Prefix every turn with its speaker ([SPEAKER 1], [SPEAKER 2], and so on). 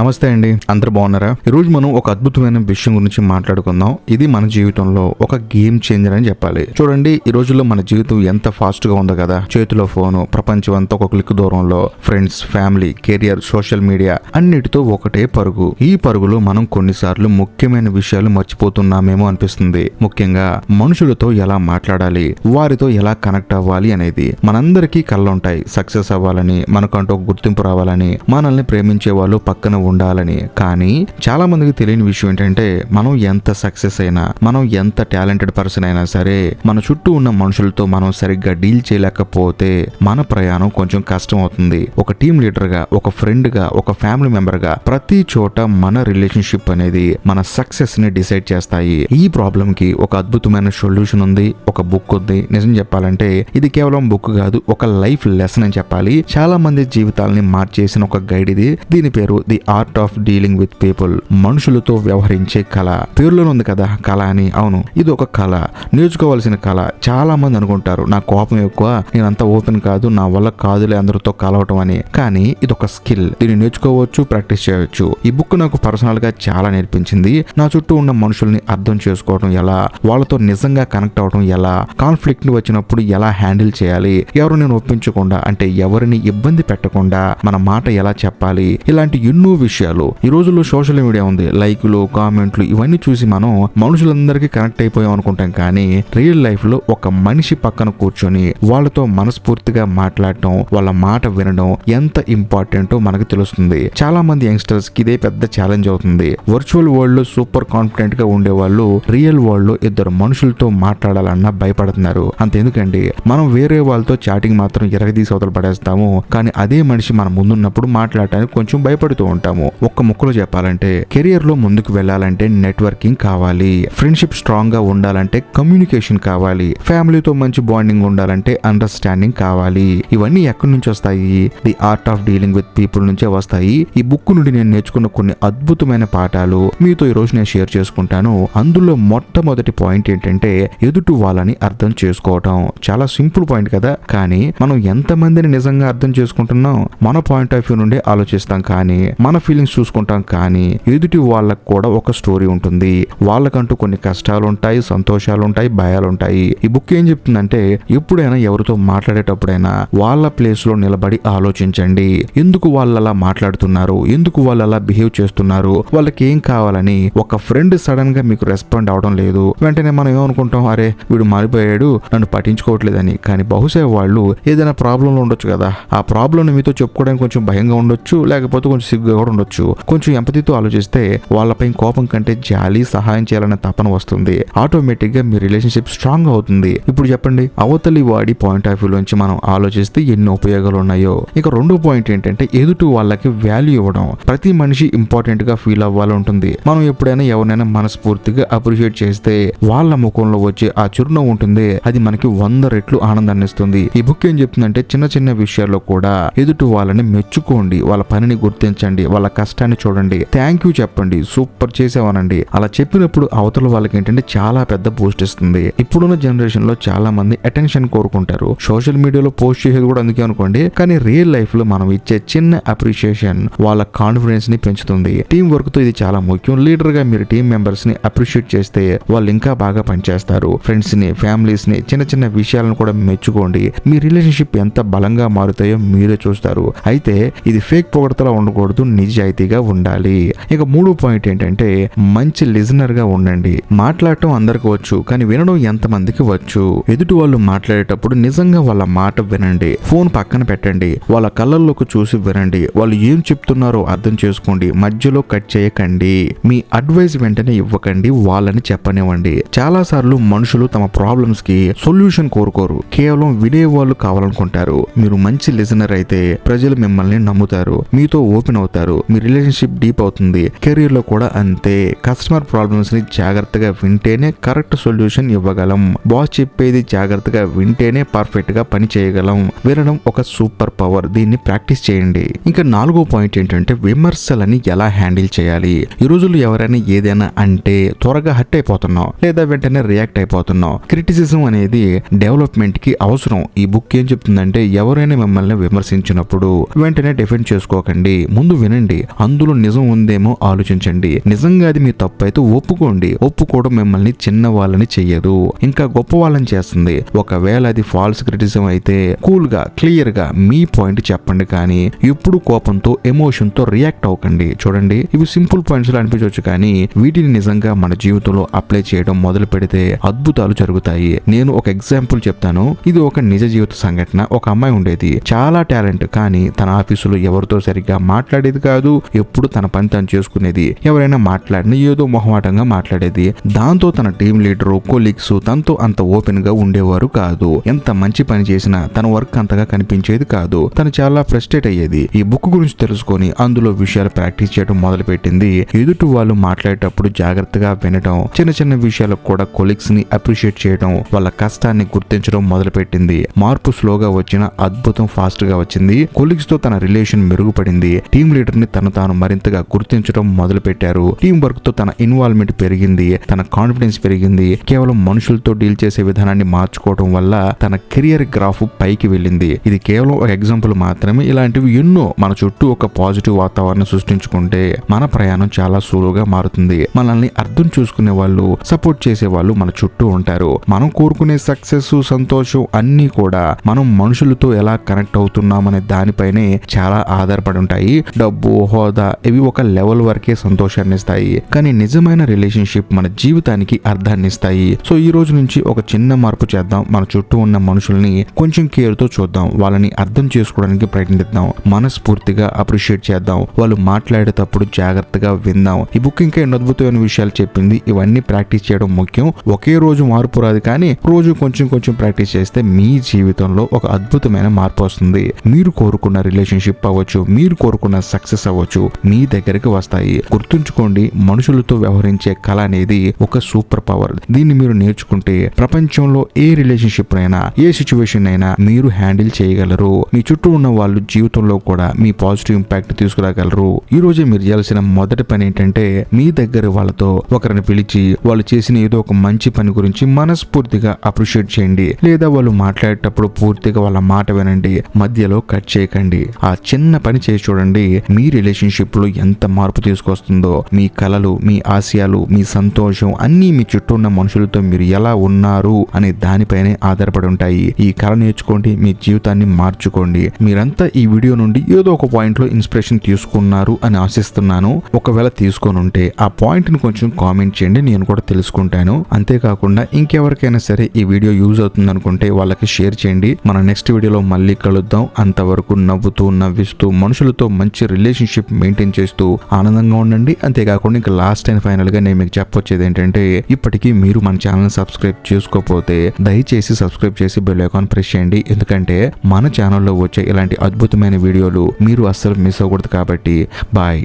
[SPEAKER 1] నమస్తే అండి, అందరు బాగున్నారా? ఈరోజు మనం ఒక అద్భుతమైన విషయం గురించి మాట్లాడుకుందాం. ఇది మన జీవితంలో ఒక గేమ్ చేంజర్ అని చెప్పాలి. చూడండి, ఈ రోజుల్లో మన జీవితం ఎంత ఫాస్ట్ గా ఉందో కదా. చేతిలో ఫోను, ప్రపంచం అంతా ఒక క్లిక్ దూరంలో, friends, family, career, social media అన్నిటితో ఒకటే పరుగు. ఈ పరుగులో మనం కొన్నిసార్లు ముఖ్యమైన విషయాలు మర్చిపోతున్నామేమో అనిపిస్తుంది. ముఖ్యంగా మనుషులతో ఎలా మాట్లాడాలి, వారితో ఎలా కనెక్ట్ అవ్వాలి అనేది. మనందరికీ కళ్ళుంటాయి. సక్సెస్ అవ్వాలని, మనకంటూ ఒక గుర్తింపు రావాలని, మనల్ని ప్రేమించే వాళ్ళు పక్కన ఉండాలని. కానీ చాలా మందికి తెలియని విషయం ఏంటంటే, మనం ఎంత సక్సెస్ అయినా, మనం ఎంత టాలెంటెడ్ పర్సన్ అయినా సరే, మన చుట్టూ ఉన్న మనుషులతో మనం సరిగ్గా డీల్ చేయలేకపోతే మన ప్రయాణం కొంచెం కష్టం అవుతుంది. ఒక టీమ్ లీడర్ గా, ఒక ఫ్రెండ్ గా, ఒక ఫ్యామిలీ మెంబర్ గా ప్రతి చోట మన రిలేషన్షిప్ అనేది మన సక్సెస్ ని డిసైడ్ చేస్తాయి. ఈ ప్రాబ్లం కి ఒక అద్భుతమైన సొల్యూషన్ ఉంది, ఒక బుక్ ఉంది. నిజం చెప్పాలంటే ఇది కేవలం బుక్ కాదు, ఒక లైఫ్ లెసన్ అని చెప్పాలి. చాలా మంది జీవితాలని మార్చేసిన ఒక గైడ్ ఇది. దీని పేరు the art of dealing with people. మనుషులతో వ్యవహరించే కళ. పేరులోనే ఉంది కదా కళ అని. అవును, ఇది ఒక కళ, నేర్చుకోవాల్సిన కళ. చాలా మంది అనుకుంటారు, నా కోపం ఎక్కువ, నేనంతా ఓపెన్ కాదు, నా వల్ల కాదులే అందరితో కలవటం అని. కానీ ఇది ఒక స్కిల్, దీన్ని నేర్చుకోవచ్చు, ప్రాక్టీస్ చేయవచ్చు. ఈ బుక్ నాకు పర్సనల్ గా చాలా నేర్పించింది. నా చుట్టూ ఉన్న మనుషుల్ని అర్థం చేసుకోవడం ఎలా, వాళ్ళతో నిజంగా కనెక్ట్ అవడం ఎలా, కాన్ఫ్లిక్ట్ వచ్చినప్పుడు ఎలా హ్యాండిల్ చేయాలి, ఎవరు నేను ఒప్పించకుండా, అంటే ఎవరిని ఇబ్బంది పెట్టకుండా మన మాట ఎలా చెప్పాలి, ఇలాంటి ఎన్నో విషయాలు. ఈ రోజుల్లో సోషల్ మీడియా ఉంది, లైకులు, కామెంట్లు, ఇవన్నీ చూసి మనం మనుషులందరికీ కనెక్ట్ అయిపోయాం అనుకుంటాం. కానీ రియల్ లైఫ్ లో ఒక మనిషి పక్కన కూర్చొని వాళ్ళతో మనస్ఫూర్తిగా మాట్లాడటం, వాళ్ళ మాట వినడం ఎంత ఇంపార్టెంటో మనకు తెలుస్తుంది. చాలా మంది యంగ్స్టర్స్ కి ఇదే పెద్ద ఛాలెంజ్ అవుతుంది. వర్చువల్ వరల్డ్ లో సూపర్ కాన్ఫిడెంట్ గా ఉండే వాళ్ళు రియల్ వరల్డ్ లో ఇద్దరు మనుషులతో మాట్లాడాలన్నా భయపడుతున్నారు. అంతెందుకండి, మనం వేరే వాళ్ళతో చాటింగ్ మాత్రం ఎరగదీసి అవతల పడేస్తాము. కానీ అదే మనిషి మన ముందున్నప్పుడు మాట్లాడటానికి కొంచెం భయపడుతూ ఉంటాము. ఒక్క ముక్కలో చెప్పాలంటే, కెరియర్ లో ముందుకు వెళ్ళాలంటే నెట్వర్కింగ్ కావాలి, ఫ్రెండ్షిప్ స్ట్రాంగ్ గా ఉండాలంటే కమ్యూనికేషన్ కావాలి, ఫ్యామిలీతో మంచి బాండింగ్ ఉండాలంటే అండర్స్టాండింగ్ కావాలి. ఇవన్నీ ఎక్కడి నుంచి వస్తాయి? The art of dealing with people నుంచే వస్తాయి. ఈ బుక్ నుండి నేను నేర్చుకున్న కొన్ని అద్భుతమైన పాఠాలు మీతో ఈ రోజు నేను షేర్ చేసుకుంటాను. అందులో మొట్టమొదటి పాయింట్ ఏంటంటే, ఎదుటి వాళ్ళని అర్థం చేసుకోవటం. చాలా సింపుల్ పాయింట్ కదా, కానీ మనం ఎంతమందిని నిజంగా అర్థం చేసుకుంటున్నాం? మన పాయింట్ ఆఫ్ వ్యూ నుండి ఆలోచిస్తాం, కానీ మన ఫీలింగ్స్ చూసుకుంటాం. కానీ ఎదుటి వాళ్ళకు కూడా ఒక స్టోరీ ఉంటుంది. వాళ్ళకంటూ కొన్ని కష్టాలు ఉంటాయి, సంతోషాలు ఉంటాయి, భయాలు ఉంటాయి. ఈ బుక్ ఏం చెప్తుందంటే, ఎప్పుడైనా ఎవరితో మాట్లాడేటప్పుడైనా వాళ్ళ ప్లేస్ లో నిలబడి ఆలోచించండి. ఎందుకు వాళ్ళు అలా మాట్లాడుతున్నారు, ఎందుకు వాళ్ళు అలా బిహేవ్ చేస్తున్నారు, వాళ్ళకి ఏం కావాలని. ఒక ఫ్రెండ్ సడన్ గా మీకు రెస్పాండ్ అవడం లేదు, వెంటనే మనం ఏమనుకుంటాం, అరే వీడు మారిపోయాడు, నన్ను పట్టించుకోవట్లేదని. కానీ బహుశా వాళ్ళు ఏదైనా ప్రాబ్లంలో ఉండొచ్చు కదా. ఆ ప్రాబ్లం మీతో చెప్పుకోవడానికి కొంచెం భయంగా ఉండొచ్చు, లేకపోతే కొంచెం సిగ్గుగా కూడా ఉండొచ్చు. కొంచెం ఎంపతితో ఆలోచిస్తే వాళ్ళపై కోపం కంటే జాలి, సహాయం చేయాలనే తపన వస్తుంది. ఆటోమేటిక్ గా మీ రిలేషన్షిప్ స్ట్రాంగ్ అవుతుంది. ఇప్పుడు చెప్పండి, అవతలి వాడి పాయింట్ ఆఫ్ వ్యూ నుంచి మనం ఆలోచిస్తే ఎన్ని ఉపయోగాలు ఉన్నాయో. ఇక రెండో పాయింట్ ఏంటంటే, ఎదుటి వాళ్ళకి వాల్యూ ఇవ్వడం. ప్రతి మనిషి ఇంపార్టెంట్ గా ఫీల్ అవ్వాలి ఉంటుంది. మనం ఎప్పుడైనా ఎవరైనా మనస్ఫూర్తిగా అప్రిషియేట్ చేస్తే వాళ్ళ ముఖంలో వచ్చే ఆ చిరునవ్వు ఉంటుంది, అది మనకి 100 రెట్లు ఆనందాన్ని ఇస్తుంది. ఈ బుక్ ఏం చెప్తుందంటే, చిన్న చిన్న విషయాల్లో కూడా ఎదుటి వాళ్ళని మెచ్చుకోండి, వాళ్ళ పనిని గుర్తించండి, వాళ్ళ కష్టాన్ని చూడండి, థ్యాంక్ యూ చెప్పండి, సూపర్ చేసావనండి. అలా చెప్పినప్పుడు అవతల వాళ్ళకి ఏంటంటే చాలా పెద్ద బూస్ట్ ఇస్తుంది. ఇప్పుడున్న జనరేషన్ లో చాలా మంది అటెన్షన్ కోరుకుంటారు. సోషల్ మీడియాలో పోస్ట్ చేసేది కూడా అందుకే అనుకోండి. కానీ రియల్ లైఫ్ లో మనం ఇచ్చే చిన్న అప్రిషియేషన్ వాళ్ళ కాన్ఫిడెన్స్ ని పెంచుతుంది. టీం వర్క్ తో ఇది చాలా ముఖ్యం. లీడర్ గా మీరు టీం మెంబర్స్ ని అప్రిషియేట్ చేస్తే వాళ్ళు ఇంకా బాగా పనిచేస్తారు. ఫ్రెండ్స్ ని, ఫ్యామిలీస్ ని, చిన్న చిన్న విషయాలను కూడా మెచ్చుకోండి. మీ రిలేషన్షిప్ ఎంత బలంగా మారుతాయో మీరే చూస్తారు. అయితే ఇది ఫేక్ పొగడతలా ఉండకూడదు, నిజాయితీగా ఉండాలి. ఇక మూడో పాయింట్ ఏంటంటే, మంచి లిజనర్ గా ఉండండి. మాట్లాడటం అందరికి వచ్చు, కానీ వినడం ఎంతమందికి వచ్చు? ఎదుటి వాళ్ళు మాట్లాడేటప్పుడు నిజంగా వాళ్ళ మాట వినండి. ఫోన్ పక్కన పెట్టండి, వాళ్ళ కళ్ళల్లోకి చూసి వినండి. వాళ్ళు ఏం చెప్తున్నారో అర్థం చేసుకోండి. మధ్యలో కట్ చేయకండి. మీ అడ్వైస్ వెంటనే ఇవ్వకండి, వాళ్ళని చెప్పనివ్వండి. చాలా సార్లు మనుషులు తమ ప్రాబ్లమ్స్ కి సొల్యూషన్ కోరుకోరు, కేవలం వినే వాళ్ళు కావాలనుకుంటారు. మీరు మంచి లిజనర్ అయితే ప్రజలు మిమ్మల్ని నమ్ముతారు, మీతో ఓపెన్ అవుతారు, మీ రిలేషన్షిప్ డీప్ అవుతుంది. కెరీర్ లో కూడా అంతే. కస్టమర్ ప్రాబ్లమ్స్ ని జాగ్రత్తగా వింటేనే కరెక్ట్ సొల్యూషన్ ఇవ్వగలం. బాస్ చెప్పేది జాగ్రత్తగా వింటేనే పర్ఫెక్ట్ గా పని చేయగలం. వినడం ఒక సూపర్ పవర్, దీన్ని ప్రాక్టీస్ చేయండి. ఇంకా నాలుగో పాయింట్ ఏంటంటే, విమర్శలని ఎలా హ్యాండిల్ చేయాలి. ఈ రోజుల్లో ఎవరైనా ఏదైనా అంటే త్వరగా హర్ట్ అయిపోతున్నాం, లేదా వెంటనే రియాక్ట్ అయిపోతున్నాం. క్రిటిసిజం అనేది డెవలప్మెంట్ కి అవసరం. ఈ బుక్ ఏం చెప్తుందంటే, ఎవరైనా మిమ్మల్ని విమర్శించినప్పుడు వెంటనే డిఫెండ్ చేసుకోకండి, ముందు వినండి. వినండి, అందులో నిజం ఉందేమో ఆలోచించండి, నిజంగా అది మీ తప్పు అయితే ఒప్పుకోండి. ఒప్పుకోవడం మిమ్మల్ని చిన్న వాళ్ళని చెయ్యదు, ఇంకా గొప్ప వాళ్ళని చేస్తుంది. ఒకవేళ అది ఫాల్స్ క్రిటిసిజం అయితే కూల్ గా క్లియర్ గా మీ పాయింట్ చెప్పండి, కానీ ఎప్పుడు కోపంతో ఎమోషన్ తో రియాక్ట్ అవ్వకండి. చూడండి, ఇవి సింపుల్ పాయింట్స్ లా అనిపించవచ్చు, కానీ వీటిని నిజంగా మన జీవితంలో అప్లై చేయడం మొదలు పెడితే అద్భుతాలు జరుగుతాయి. నేను ఒక ఎగ్జాంపుల్ చెప్తాను. ఇది ఒక నిజ జీవిత సంఘటన. ఒక అమ్మాయి ఉండేది, చాలా టాలెంట్, కానీ తన ఆఫీసులో ఎవరితో సరిగ్గా మాట్లాడేది కాదు. ఎప్పుడు తన పని తను చేసుకునేది, ఎవరైనా మాట్లాడినా ఏదో మొహమాటంగా మాట్లాడేది. దాంతో తన టీం లీడరు, కొలీగ్స్ తనతో అంత ఓపెన్ గా ఉండేవారు కాదు. ఎంత మంచి పని చేసినా తన వర్క్ అంతగా కనిపించేది కాదు. తను చాలా ఫ్రస్ట్రేట్ అయ్యేది. ఈ బుక్ గురించి తెలుసుకొని అందులో విషయాలు ప్రాక్టీస్ చేయడం మొదలు పెట్టింది. ఎదుటి వాళ్ళు మాట్లాడేటప్పుడు జాగ్రత్తగా వినడం, చిన్న చిన్న విషయాలకు కూడా కొలీగ్స్ ని అప్రిషియేట్ చేయడం, వాళ్ళ కష్టాన్ని గుర్తించడం మొదలు పెట్టింది. మార్పు స్లోగా వచ్చిన అద్భుతం ఫాస్ట్ గా వచ్చింది. కొలీగ్స్ తో తన రిలేషన్ మెరుగుపడింది. టీం లీడర్ ని తాను మరింతగా గుర్తించడం మొదలు పెట్టారు. టీం వర్క్ తో తన ఇన్వాల్వ్మెంట్ పెరిగింది, తన కాన్ఫిడెన్స్ పెరిగింది. కేవలం మనుషులతో డీల్ చేసే విధానాన్ని మార్చుకోవడం వల్ల తన కెరియర్ గ్రాఫ్ పైకి వెళ్ళింది. ఇది కేవలం ఒక ఎగ్జాంపుల్ మాత్రమే. ఇలాంటివి ఎన్నో మన చుట్టూ ఒక పాజిటివ్ వాతావరణం సృష్టించుకుంటే మన ప్రయాణం చాలా సులువుగా మారుతుంది. మనల్ని అర్థం చేసుకునే వాళ్ళు, సపోర్ట్ చేసే వాళ్ళు మన చుట్టూ ఉంటారు. మనం కోరుకునే సక్సెస్, సంతోషం అన్నీ కూడా మనం మనుషులతో ఎలా కనెక్ట్ అవుతున్నామనే దానిపైనే చాలా ఆధారపడి ఉంటాయి. డబ్బు, హోదా ఇవి ఒక లెవెల్ వరకే సంతోషాన్ని ఇస్తాయి, కానీ నిజమైన రిలేషన్షిప్ మన జీవితానికి అర్థాన్ని ఇస్తాయి. సో ఈ రోజు నుంచి ఒక చిన్న మార్పు చేద్దాం. మన చుట్టూ ఉన్న మనుషుల్ని కొంచెం కేర్ తో చూద్దాం, వాళ్ళని అర్థం చేసుకోవడానికి ప్రయత్నిద్దాం, మనస్ఫూర్తిగా అప్రిషియేట్ చేద్దాం, వాళ్ళు మాట్లాడేటప్పుడు జాగ్రత్తగా విందాం. ఈ బుక్ ఇంకా ఎన్నో అద్భుతమైన విషయాలు చెప్పింది. ఇవన్నీ ప్రాక్టీస్ చేయడం ముఖ్యం. ఒకే రోజు మార్పు రాదు, కానీ రోజు కొంచెం కొంచెం ప్రాక్టీస్ చేస్తే మీ జీవితంలో ఒక అద్భుతమైన మార్పు వస్తుంది. మీరు కోరుకున్న రిలేషన్షిప్ అవ్వచ్చు, మీరు కోరుకున్న సక్సెస్ అవ్వచ్చు, మీ దగ్గరికి వస్తాయి. గుర్తుంచుకోండి, మనుషులతో వ్యవహరించే కళ అనేది ఒక సూపర్ పవర్. దీన్ని మీరు నేర్చుకుంటే ప్రపంచంలో ఏ రిలేషన్షిప్ అయినా, ఏ సిచ్యువేషన్ అయినా మీరు హ్యాండిల్ చేయగలరు. మీ చుట్టూ ఉన్న వాళ్ళు జీవితంలో కూడా మీ పాజిటివ్ ఇంపాక్ట్ తీసుకురాగలరు. ఈ రోజే మీరు చేయాల్సిన మొదటి పని ఏంటంటే, మీ దగ్గర వాళ్ళతో ఒకరిని పిలిచి వాళ్ళు చేసిన ఏదో ఒక మంచి పని గురించి మనస్ఫూర్తిగా అప్రిషియేట్ చేయండి. లేదా వాళ్ళు మాట్లాడేటప్పుడు పూర్తిగా వాళ్ళ మాట వినండి, మధ్యలో కట్ చేయకండి. ఆ చిన్న పని చేసి చూడండి, మీ రిలేషన్షిప్ లో ఎంత మార్పు తీసుకొస్తుందో. మీ కలలు, మీ ఆశయాలు, మీ సంతోషం అన్నీ మీ చుట్టూ ఉన్న మనుషులతో మీరు ఎలా ఉన్నారు అనే దానిపైనే ఆధారపడి ఉంటాయి. ఈ కళ నేర్చుకోండి, మీ జీవితాన్ని మార్చుకోండి. మీరంతా ఈ వీడియో నుండి ఏదో ఒక పాయింట్ లో ఇన్స్పిరేషన్ తీసుకున్నారు అని ఆశిస్తున్నాను. ఒకవేళ తీసుకొని ఉంటే ఆ పాయింట్ ని కొంచెం కామెంట్ చేయండి, నేను కూడా తెలుసుకుంటాను. అంతేకాకుండా ఇంకెవరికైనా సరే ఈ వీడియో యూజ్ అవుతుంది అనుకుంటే వాళ్ళకి షేర్ చేయండి. మన నెక్స్ట్ వీడియోలో మళ్ళీ కలుద్దాం. అంతవరకు నవ్వుతూ, నవ్విస్తూ, మనుషులతో మంచి రిలేషన్షిప్ మెయింటైన్ చేస్తూ ఆనందంగా ఉండండి. అంతేకాకుండా ఇంకా లాస్ట్ అండ్ ఫైనల్ గా నేను మీకు చెప్పొచ్చేది ఏంటంటే, ఇప్పటికీ మీరు మన ఛానల్ సబ్స్క్రైబ్ చేసుకోకపోతే దయచేసి సబ్స్క్రైబ్ చేసి బెల్ ఐకాన్ ప్రెస్ చేయండి. ఎందుకంటే మన ఛానల్లో వచ్చే ఇలాంటి అద్భుతమైన వీడియోలు మీరు అస్సలు మిస్ అవ్వకూడదు. కాబట్టి బాయ్.